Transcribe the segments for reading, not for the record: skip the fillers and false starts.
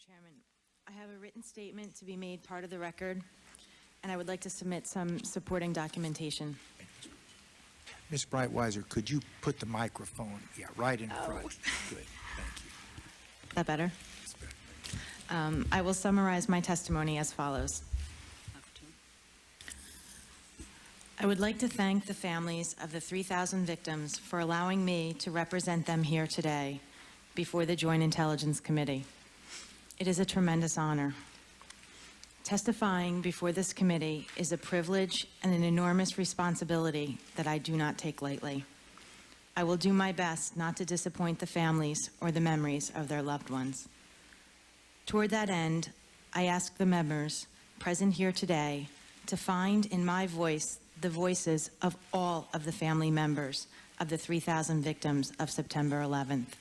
Chairman, I have a written statement to be made part of the record, and I would like to submit some supporting documentation. Ms. Breitweiser, could you put the microphone, right in front? Good, thank you. Is that better? That's better. I will summarize my testimony as follows. I would like to thank the families of the 3,000 victims for allowing me to represent them here today before the Joint Intelligence Committee. It is a tremendous honor. Testifying before this committee is a privilege and an enormous responsibility that I do not take lightly. I will do my best not to disappoint the families or the memories of their loved ones. Toward that end, I ask the members present here today to find in my voice the voices of all of the family members of the 3,000 victims of September 11th.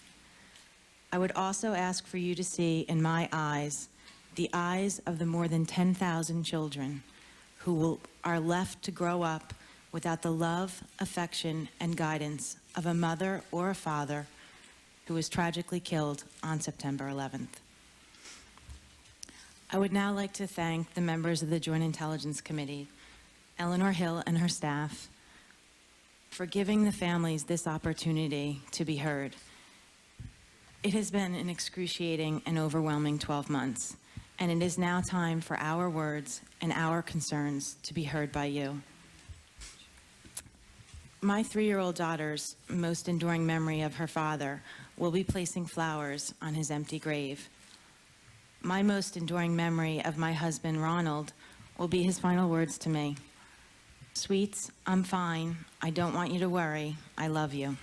I would also ask for you to see in my eyes the eyes of the more than 10,000 children who are left to grow up without the love, affection, and guidance of a mother or a father who was tragically killed on September 11th. I would now like to thank the members of the Joint Intelligence Committee, Eleanor Hill and her staff, for giving the families this opportunity to be heard. It has been an excruciating and overwhelming 12 months, and it is now time for our words and our concerns to be heard by you. My 3-year-old daughter's most enduring memory of her father will be placing flowers on his empty grave. My most enduring memory of my husband, Ronald, will be his final words to me. "Sweets, I'm fine. I don't want you to worry. I love you."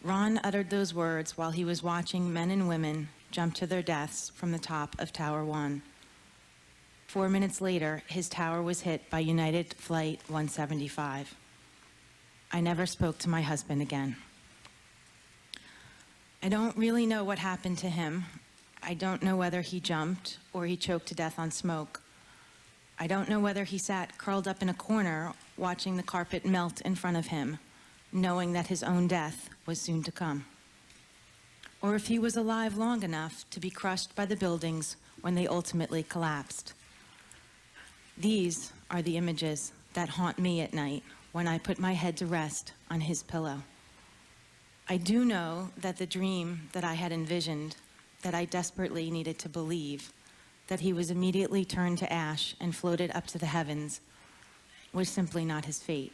Ron uttered those words while he was watching men and women jump to their deaths from the top of Tower 1. 4 minutes later, his tower was hit by United Flight 175. I never spoke to my husband again. I don't really know what happened to him. I don't know whether he jumped or he choked to death on smoke. I don't know whether he sat curled up in a corner watching the carpet melt in front of him, knowing that his own death was soon to come, or if he was alive long enough to be crushed by the buildings when they ultimately collapsed. These are the images that haunt me at night when I put my head to rest on his pillow. I do know that the dream that I had envisioned, that I desperately needed to believe, that he was immediately turned to ash and floated up to the heavens, was simply not his fate.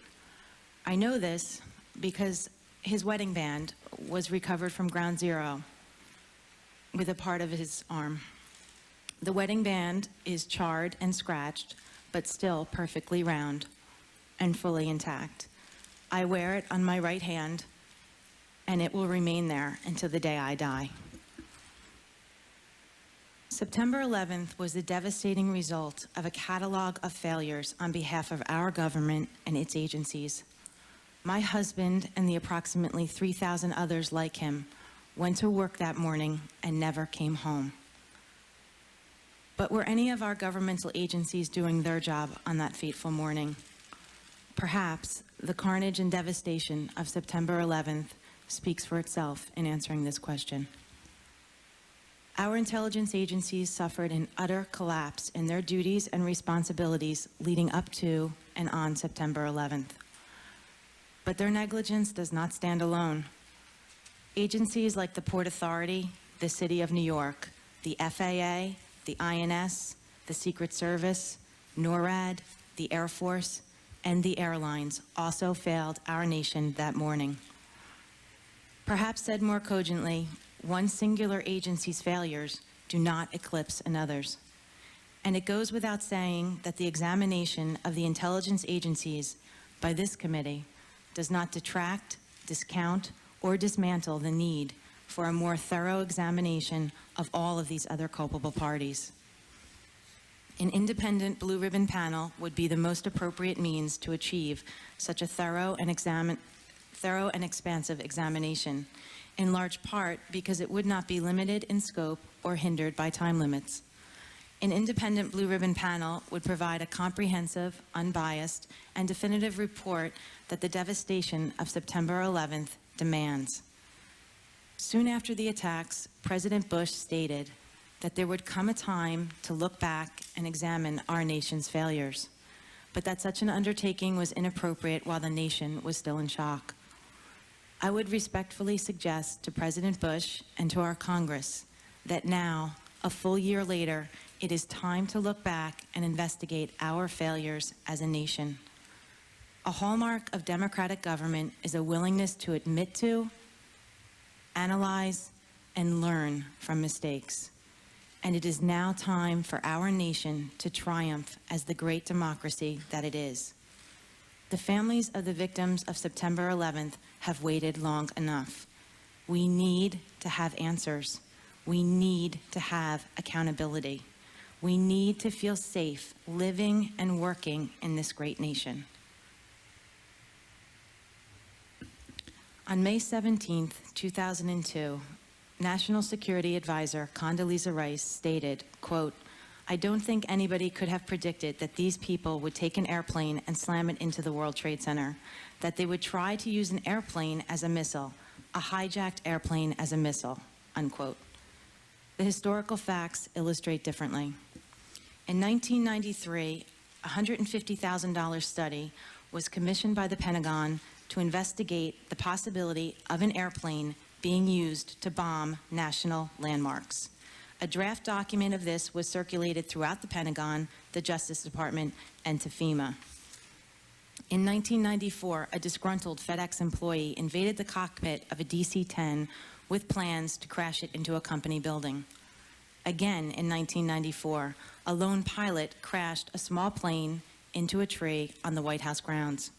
I know this because his wedding band was recovered from Ground Zero with a part of his arm. The wedding band is charred and scratched, but still perfectly round and fully intact. I wear it on my right hand, and it will remain there until the day I die. September 11th was the devastating result of a catalog of failures on behalf of our government and its agencies. My husband and the approximately 3,000 others like him went to work that morning and never came home. But were any of our governmental agencies doing their job on that fateful morning? Perhaps the carnage and devastation of September 11th speaks for itself in answering this question. Our intelligence agencies suffered an utter collapse in their duties and responsibilities leading up to and on September 11th. But their negligence does not stand alone. Agencies like the Port Authority, the City of New York, the FAA, the INS, the Secret Service, NORAD, the Air Force, and the airlines also failed our nation that morning. Perhaps said more cogently, one singular agency's failures do not eclipse another's. And it goes without saying that the examination of the intelligence agencies by this committee does not detract, discount, or dismantle the need for a more thorough examination of all of these other culpable parties. An independent blue ribbon panel would be the most appropriate means to achieve such a thorough and expansive examination, in large part because it would not be limited in scope or hindered by time limits. An independent blue ribbon panel would provide a comprehensive, unbiased, and definitive report that the devastation of September 11th demands. Soon after the attacks, President Bush stated that there would come a time to look back and examine our nation's failures, but that such an undertaking was inappropriate while the nation was still in shock. I would respectfully suggest to President Bush and to our Congress that now, a full year later, it is time to look back and investigate our failures as a nation. A hallmark of democratic government is a willingness to admit to, analyze, and learn from mistakes. And it is now time for our nation to triumph as the great democracy that it is. The families of the victims of September 11th have waited long enough. We need to have answers. We need to have accountability. We need to feel safe living and working in this great nation. On May 17th, 2002, National Security Advisor Condoleezza Rice stated, quote, "I don't think anybody could have predicted that these people would take an airplane and slam it into the World Trade Center, that they would try to use an airplane as a missile, a hijacked airplane as a missile," unquote. The historical facts illustrate differently. In 1993, a $150,000 study was commissioned by the Pentagon to investigate the possibility of an airplane being used to bomb national landmarks. A draft document of this was circulated throughout the Pentagon, the Justice Department, and to FEMA. In 1994, a disgruntled FedEx employee invaded the cockpit of a DC-10 with plans to crash it into a company building. Again, in 1994, a lone pilot crashed a small plane into a tree on the White House grounds.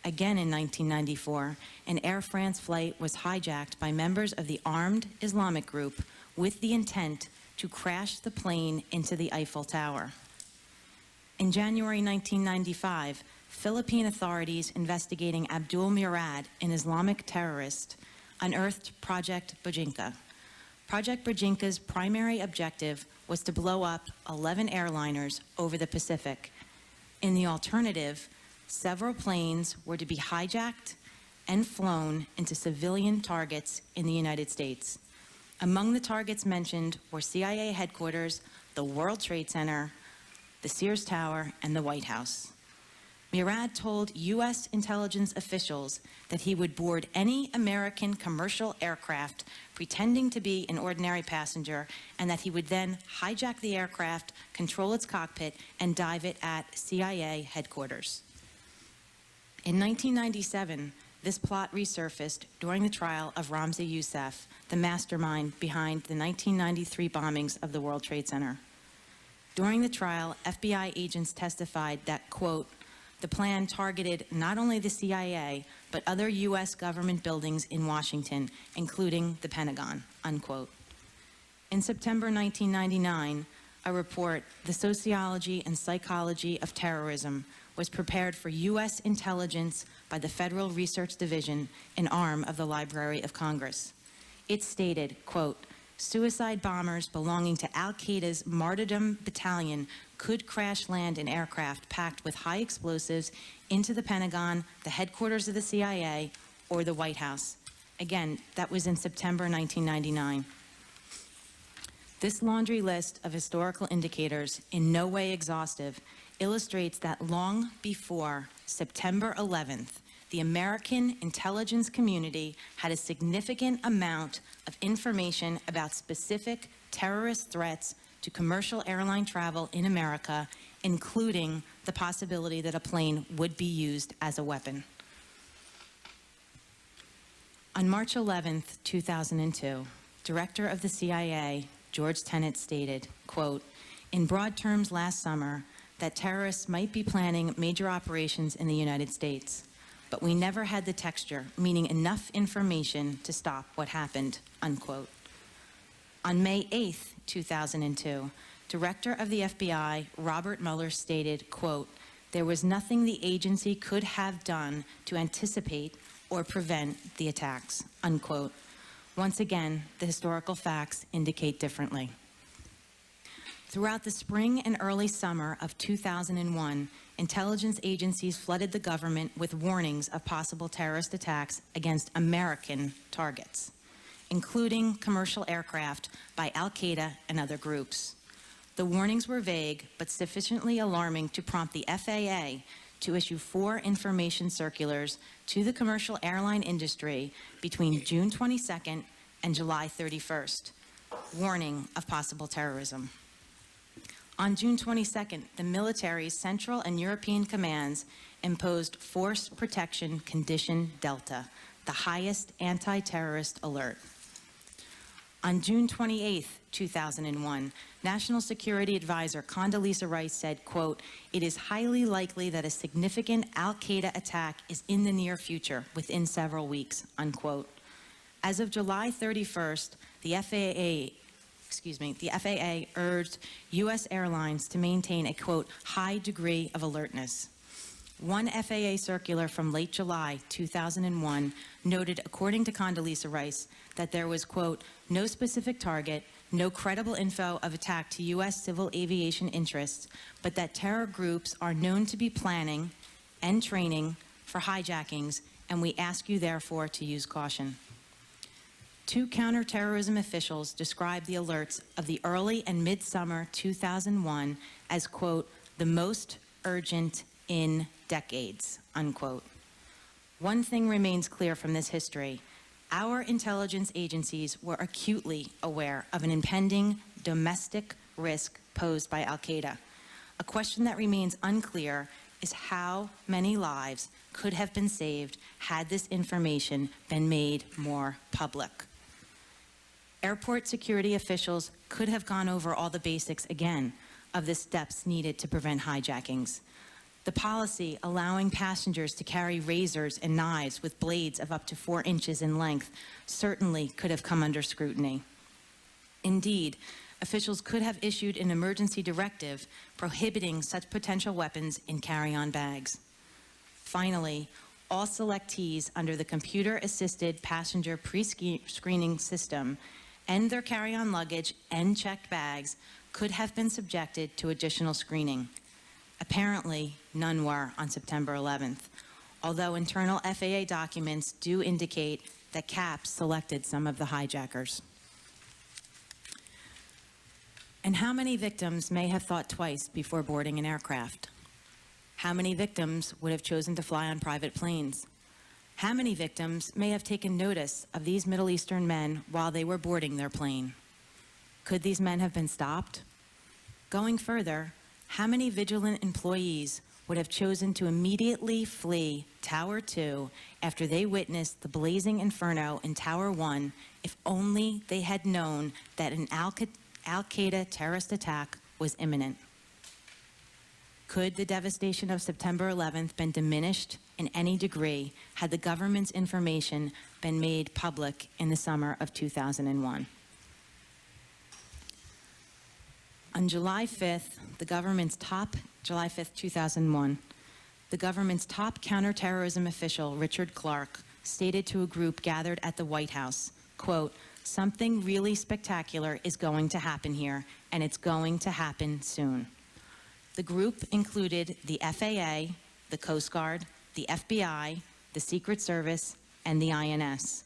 Again in 1994, an Air France flight was hijacked by members of the armed Islamic group with the intent to crash the plane into the Eiffel Tower. In January 1995, Philippine authorities investigating Abdul Murad, an Islamic terrorist, unearthed Project Bojinka. Project Bojinka's primary objective was to blow up 11 airliners over the Pacific. In the alternative, several planes were to be hijacked and flown into civilian targets in the United States. Among the targets mentioned were CIA headquarters, the World Trade Center, the Sears Tower, and the White House. Murad told U.S. intelligence officials that he would board any American commercial aircraft pretending to be an ordinary passenger, and that he would then hijack the aircraft, control its cockpit, and dive it at CIA headquarters. In 1997, this plot resurfaced during the trial of Ramzi Youssef, the mastermind behind the 1993 bombings of the World Trade Center. During the trial, FBI agents testified that, quote, "The plan targeted not only the CIA, but other U.S. government buildings in Washington, including the Pentagon," unquote. In September 1999, a report, "The Sociology and Psychology of Terrorism," was prepared for U.S. intelligence by the Federal Research Division, an arm of the Library of Congress. It stated, quote, "Suicide bombers belonging to Al-Qaeda's Martyrdom Battalion could crash land an aircraft packed with high explosives into the Pentagon, the headquarters of the CIA, or the White House." Again, that was in September 1999. This laundry list of historical indicators, in no way exhaustive, illustrates that long before September 11th, the American intelligence community had a significant amount of information about specific terrorist threats to commercial airline travel in America, including the possibility that a plane would be used as a weapon. On March 11th, 2002, Director of the CIA, George Tenet, stated, quote, "In broad terms last summer, that terrorists might be planning major operations in the United States, but we never had the texture, meaning enough information to stop what happened," unquote. On May 8th, 2002, Director of the FBI, Robert Mueller, stated, quote, "There was nothing the agency could have done to anticipate or prevent the attacks," unquote. Once again, the historical facts indicate differently. Throughout the spring and early summer of 2001, intelligence agencies flooded the government with warnings of possible terrorist attacks against American targets. including commercial aircraft, by Al-Qaeda and other groups. The warnings were vague, but sufficiently alarming to prompt the FAA to issue 4 information circulars to the commercial airline industry between June 22nd and July 31st, warning of possible terrorism. On June 22nd, the military's Central and European commands imposed Force Protection Condition Delta, the highest anti-terrorist alert. On June 28, 2001, National Security Advisor Condoleezza Rice said, quote, "It is highly likely that a significant Al-Qaeda attack is in the near future, within several weeks," unquote. As of July 31st, the FAA urged U.S. airlines to maintain a, quote, "high degree of alertness." One FAA circular from late July 2001 noted, according to Condoleezza Rice, that there was, quote, "no specific target, no credible info of attack to U.S. civil aviation interests, but that terror groups are known to be planning and training for hijackings, and we ask you, therefore, to use caution." 2 counterterrorism officials described the alerts of the early and midsummer 2001 as, quote, "the most urgent in decades," unquote. One thing remains clear from this history. Our intelligence agencies were acutely aware of an impending domestic risk posed by Al-Qaeda. A question that remains unclear is how many lives could have been saved had this information been made more public. Airport security officials could have gone over all the basics again of the steps needed to prevent hijackings. The policy allowing passengers to carry razors and knives with blades of up to 4 inches in length certainly could have come under scrutiny. Indeed, officials could have issued an emergency directive prohibiting such potential weapons in carry-on bags. Finally, all selectees under the computer-assisted passenger pre-screening system and their carry-on luggage and checked bags could have been subjected to additional screening. Apparently, none were on September 11th, although internal FAA documents do indicate that CAPS selected some of the hijackers. And how many victims may have thought twice before boarding an aircraft? How many victims would have chosen to fly on private planes? How many victims may have taken notice of these Middle Eastern men while they were boarding their plane? Could these men have been stopped? Going further, how many vigilant employees would have chosen to immediately flee Tower 2 after they witnessed the blazing inferno in Tower 1 if only they had known that an Al-Qaeda terrorist attack was imminent? Could the devastation of September 11th been diminished in any degree had the government's information been made public in the summer of 2001? On July 5th, July 5th, 2001, the government's top counterterrorism official, Richard Clarke, stated to a group gathered at the White House, quote, "Something really spectacular is going to happen here, and it's going to happen soon." The group included the FAA, the Coast Guard, the FBI, the Secret Service, and the INS.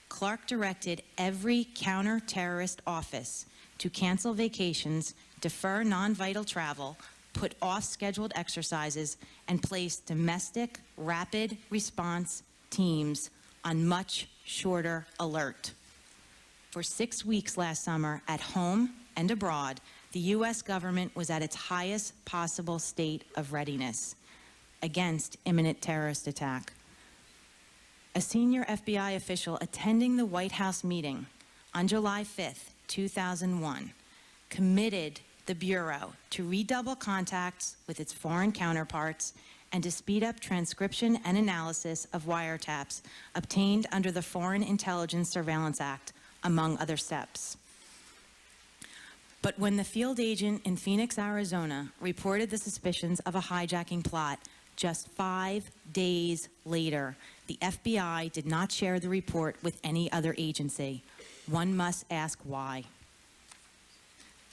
Clarke directed every counter-terrorist office to cancel vacations, defer non-vital travel, put off scheduled exercises, and place domestic rapid response teams on much shorter alert. For 6 weeks last summer, at home and abroad, the U.S. government was at its highest possible state of readiness against imminent terrorist attack. A senior FBI official attending the White House meeting on July 5th, 2001, committed the Bureau to redouble contacts with its foreign counterparts and to speed up transcription and analysis of wiretaps obtained under the Foreign Intelligence Surveillance Act, among other steps. But when the field agent in Phoenix, Arizona, reported the suspicions of a hijacking plot, just 5 days later, the FBI did not share the report with any other agency. One must ask why.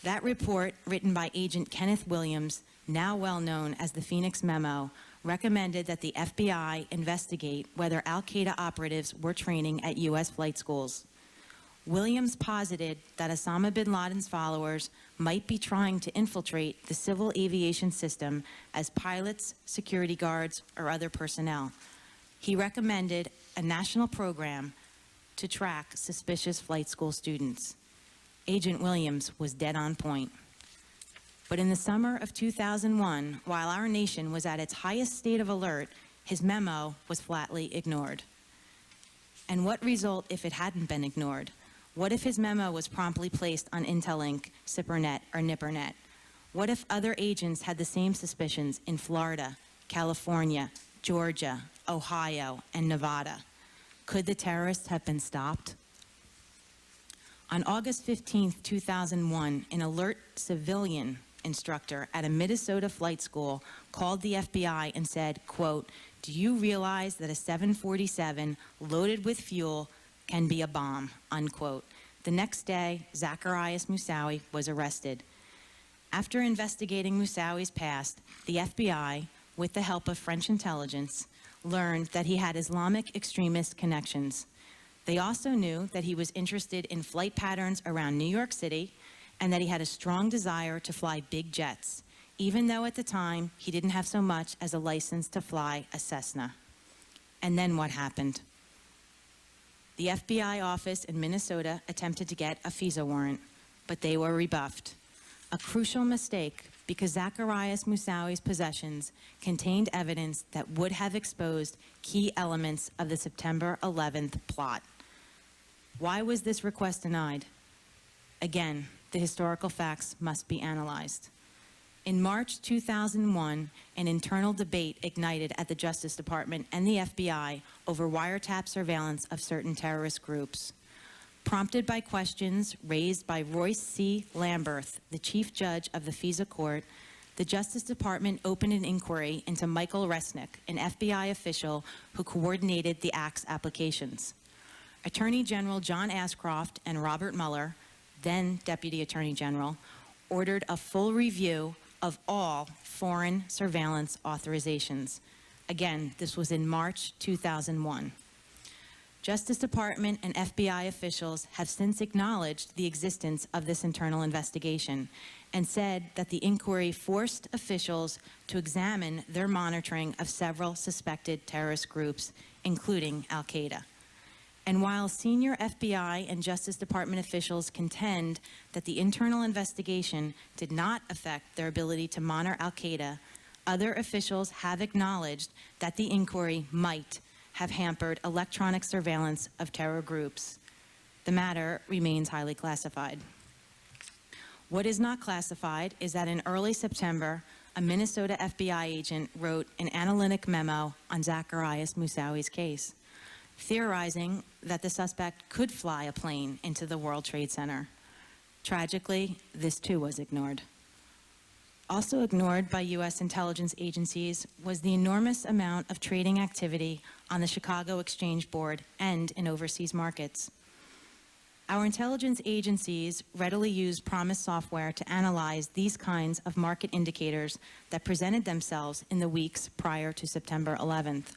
That report, written by Agent Kenneth Williams, now well known as the Phoenix Memo, recommended that the FBI investigate whether Al-Qaeda operatives were training at U.S. flight schools. Williams posited that Osama bin Laden's followers might be trying to infiltrate the civil aviation system as pilots, security guards, or other personnel. He recommended a national program to track suspicious flight school students. Agent Williams was dead on point. But in the summer of 2001, while our nation was at its highest state of alert, his memo was flatly ignored. And what result if it hadn't been ignored? What if his memo was promptly placed on Intelink, SIPRNet, or NIPRNet? What if other agents had the same suspicions in Florida, California, Georgia, Ohio, and Nevada? Could the terrorists have been stopped? On August 15, 2001, an alert civilian instructor at a Minnesota flight school called the FBI and said, quote, "Do you realize that a 747 loaded with fuel can be a bomb," unquote. The next day, Zacarias Moussaoui was arrested. After investigating Moussaui's past, the FBI, with the help of French intelligence, learned that he had Islamic extremist connections. They also knew that he was interested in flight patterns around New York City and that he had a strong desire to fly big jets, even though at the time he didn't have so much as a license to fly a Cessna. And then what happened? The FBI office in Minnesota attempted to get a FISA warrant, but they were rebuffed. A crucial mistake, because Zacarias Moussaui's possessions contained evidence that would have exposed key elements of the September 11th plot. Why was this request denied? Again, the historical facts must be analyzed. In March 2001, an internal debate ignited at the Justice Department and the FBI over wiretap surveillance of certain terrorist groups. Prompted by questions raised by Royce C. Lamberth, the chief judge of the FISA court, the Justice Department opened an inquiry into Michael Resnick, an FBI official who coordinated the Act's applications. Attorney General John Ashcroft and Robert Mueller, then Deputy Attorney General, ordered a full review of all foreign surveillance authorizations. Again, this was in March 2001. Justice Department and FBI officials have since acknowledged the existence of this internal investigation and said that the inquiry forced officials to examine their monitoring of several suspected terrorist groups, including Al-Qaeda. And while senior FBI and Justice Department officials contend that the internal investigation did not affect their ability to monitor Al-Qaeda, other officials have acknowledged that the inquiry might have hampered electronic surveillance of terror groups. The matter remains highly classified. What is not classified is that in early September, a Minnesota FBI agent wrote an analytic memo on Zacarias Moussaui's case, theorizing that the suspect could fly a plane into the World Trade Center. Tragically, this too was ignored. Also ignored by U.S. intelligence agencies was the enormous amount of trading activity on the Chicago Exchange Board and in overseas markets. Our intelligence agencies readily used Promise software to analyze these kinds of market indicators that presented themselves in the weeks prior to September 11th.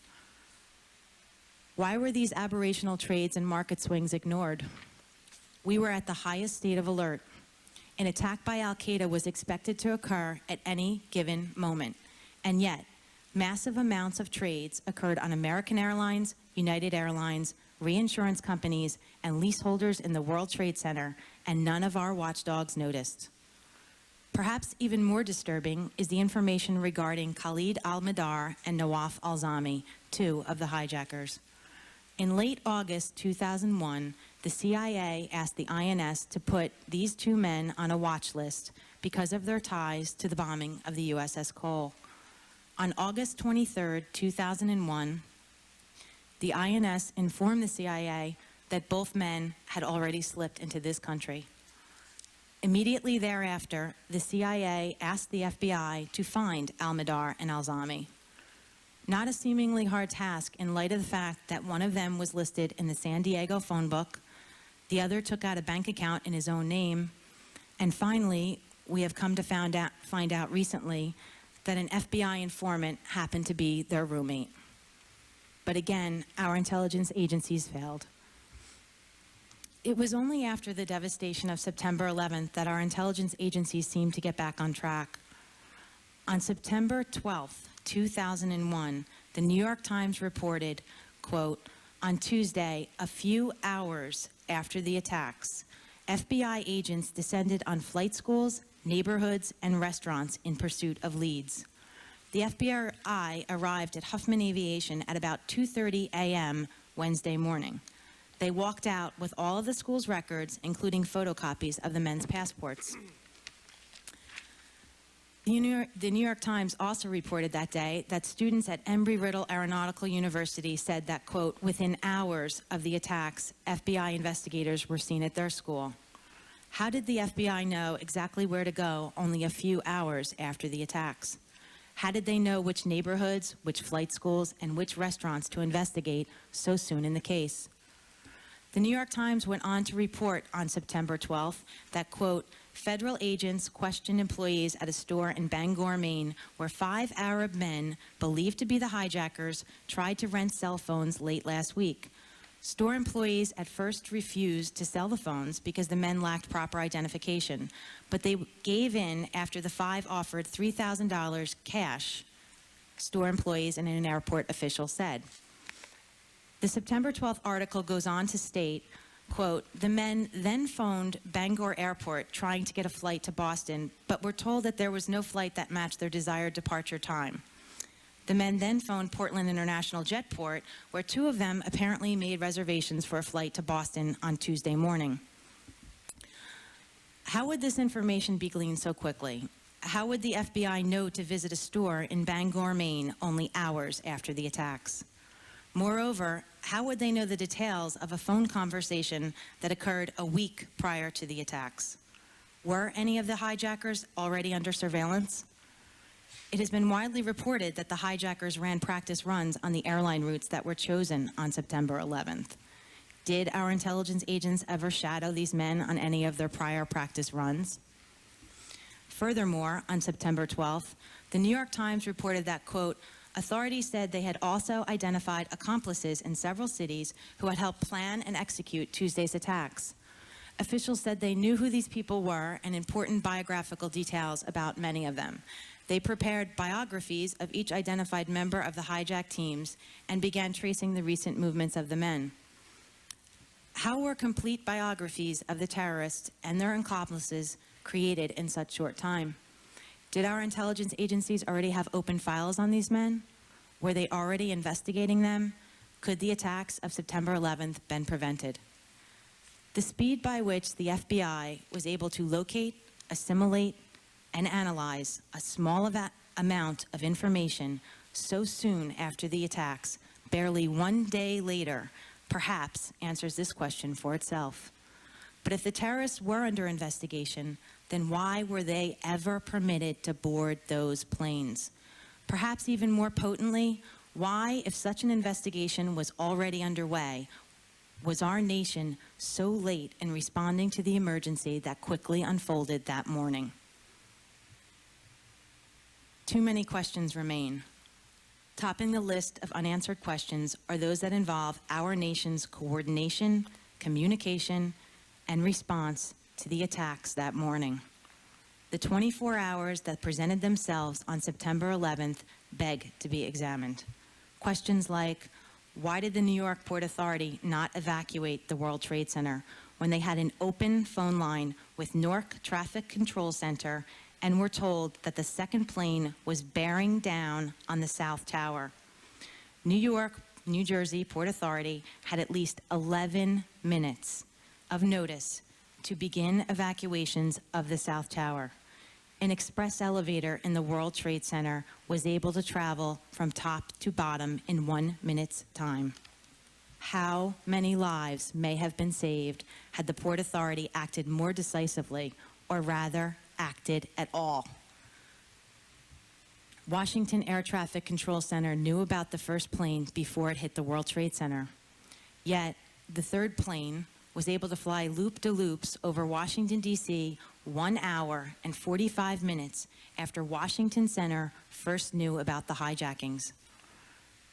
Why were these aberrational trades and market swings ignored? We were at the highest state of alert. An attack by Al-Qaeda was expected to occur at any given moment, and yet massive amounts of trades occurred on American Airlines, United Airlines, reinsurance companies, and leaseholders in the World Trade Center, and none of our watchdogs noticed. Perhaps even more disturbing is the information regarding Khalid al-Mihdhar and Nawaf al-Zami, two of the hijackers. In late August 2001, the CIA asked the INS to put these two men on a watch list because of their ties to the bombing of the USS Cole. On August 23, 2001, the INS informed the CIA that both men had already slipped into this country. Immediately thereafter, the CIA asked the FBI to find al-Mihdhar and al-Zami. Not a seemingly hard task in light of the fact that one of them was listed in the San Diego phone book, the other took out a bank account in his own name, and finally, we have come to find out recently that an FBI informant happened to be their roommate. But again, our intelligence agencies failed. It was only after the devastation of September 11th that our intelligence agencies seemed to get back on track. On September 12th, 2001, the New York Times reported, quote, "On Tuesday, a few hours after the attacks, FBI agents descended on flight schools, neighborhoods, and restaurants in pursuit of leads. The FBI arrived at Huffman Aviation at about 2:30 a.m. Wednesday morning. They walked out with all of the school's records, including photocopies of the men's passports." The New York Times also reported that day that students at Embry-Riddle Aeronautical University said that, quote, "Within hours of the attacks, FBI investigators were seen at their school." How did the FBI know exactly where to go only a few hours after the attacks? How did they know which neighborhoods, which flight schools, and which restaurants to investigate so soon in the case? The New York Times went on to report on September 12th that, quote, "Federal agents questioned employees at a store in Bangor, Maine, where 5 Arab men, believed to be the hijackers, tried to rent cell phones late last week. Store employees at first refused to sell the phones because the men lacked proper identification, but they gave in after the 5 offered $3,000 cash," store employees and an airport official said. The September 12th article goes on to state, quote, "The men then phoned Bangor Airport trying to get a flight to Boston, but were told that there was no flight that matched their desired departure time. The men then phoned Portland International Jetport, where 2 of them apparently made reservations for a flight to Boston on Tuesday morning." How would this information be gleaned so quickly? How would the FBI know to visit a store in Bangor, Maine, only hours after the attacks? Moreover, how would they know the details of a phone conversation that occurred a week prior to the attacks? Were any of the hijackers already under surveillance? It has been widely reported that the hijackers ran practice runs on the airline routes that were chosen on September 11th. Did our intelligence agents ever shadow these men on any of their prior practice runs? Furthermore, on September 12th, the New York Times reported that, quote, "Authorities said they had also identified accomplices in several cities who had helped plan and execute Tuesday's attacks. Officials said they knew who these people were and important biographical details about many of them. They prepared biographies of each identified member of the hijack teams and began tracing the recent movements of the men." How were complete biographies of the terrorists and their accomplices created in such short time? Did our intelligence agencies already have open files on these men? Were they already investigating them? Could the attacks of September 11th been prevented? The speed by which the FBI was able to locate, assimilate, and analyze a small amount of information so soon after the attacks, barely 1 day later, perhaps answers this question for itself. But if the terrorists were under investigation, then why were they ever permitted to board those planes? Perhaps even more potently, why, if such an investigation was already underway, was our nation so late in responding to the emergency that quickly unfolded that morning? Too many questions remain. Topping the list of unanswered questions are those that involve our nation's coordination, communication, and response to the attacks that morning. The 24 hours that presented themselves on September 11th beg to be examined. Questions like, why did the New York Port Authority not evacuate the World Trade Center when they had an open phone line with Newark Traffic Control Center and were told that the second plane was bearing down on the South Tower? New York, New Jersey Port Authority had at least 11 minutes of notice to begin evacuations of the South Tower. An express elevator in the World Trade Center was able to travel from top to bottom in 1 minute's time. How many lives may have been saved had the Port Authority acted more decisively, or rather, acted at all? Washington Air Traffic Control Center knew about the first plane before it hit the World Trade Center. Yet, the third plane was able to fly loop-de-loops over Washington, D.C. 1 hour and 45 minutes after Washington Center first knew about the hijackings.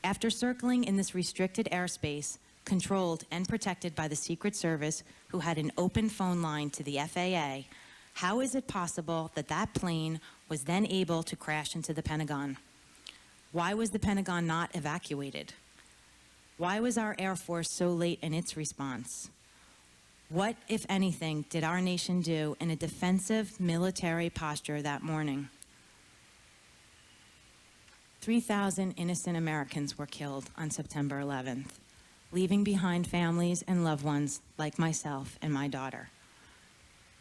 After circling in this restricted airspace, controlled and protected by the Secret Service, who had an open phone line to the FAA, how is it possible that that plane was then able to crash into the Pentagon? Why was the Pentagon not evacuated? Why was our Air Force so late in its response? What, if anything, did our nation do in a defensive military posture that morning? 3,000 innocent Americans were killed on September 11th, leaving behind families and loved ones like myself and my daughter.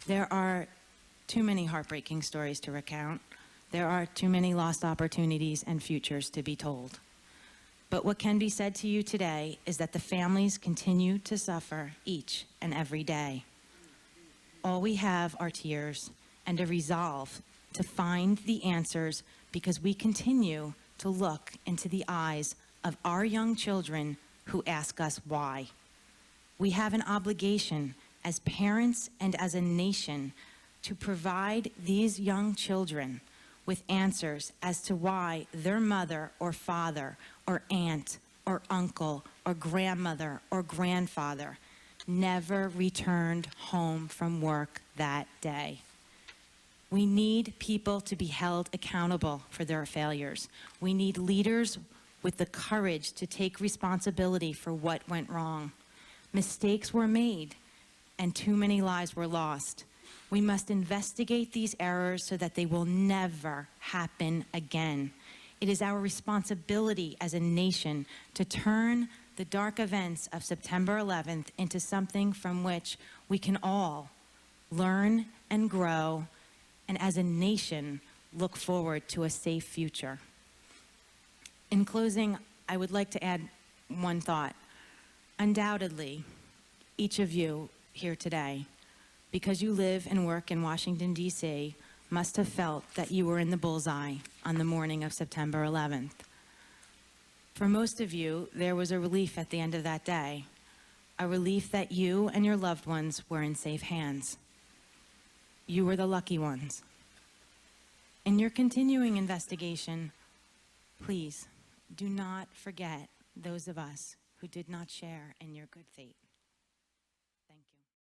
There are too many heartbreaking stories to recount. There are too many lost opportunities and futures to be told. But what can be said to you today is that the families continue to suffer each and every day. All we have are tears and a resolve to find the answers, because we continue to look into the eyes of our young children who ask us why. We have an obligation as parents and as a nation to provide these young children with answers as to why their mother or father or aunt or uncle or grandmother or grandfather never returned home from work that day. We need people to be held accountable for their failures. We need leaders with the courage to take responsibility for what went wrong. Mistakes were made, and too many lives were lost. We must investigate these errors so that they will never happen again. It is our responsibility as a nation to turn the dark events of September 11th into something from which we can all learn and grow, and as a nation, look forward to a safe future. In closing, I would like to add one thought. Undoubtedly, each of you here today, because you live and work in Washington, D.C., must have felt that you were in the bullseye on the morning of September 11th. For most of you, there was a relief at the end of that day, a relief that you and your loved ones were in safe hands. You were the lucky ones. In your continuing investigation, please do not forget those of us who did not share in your good fate.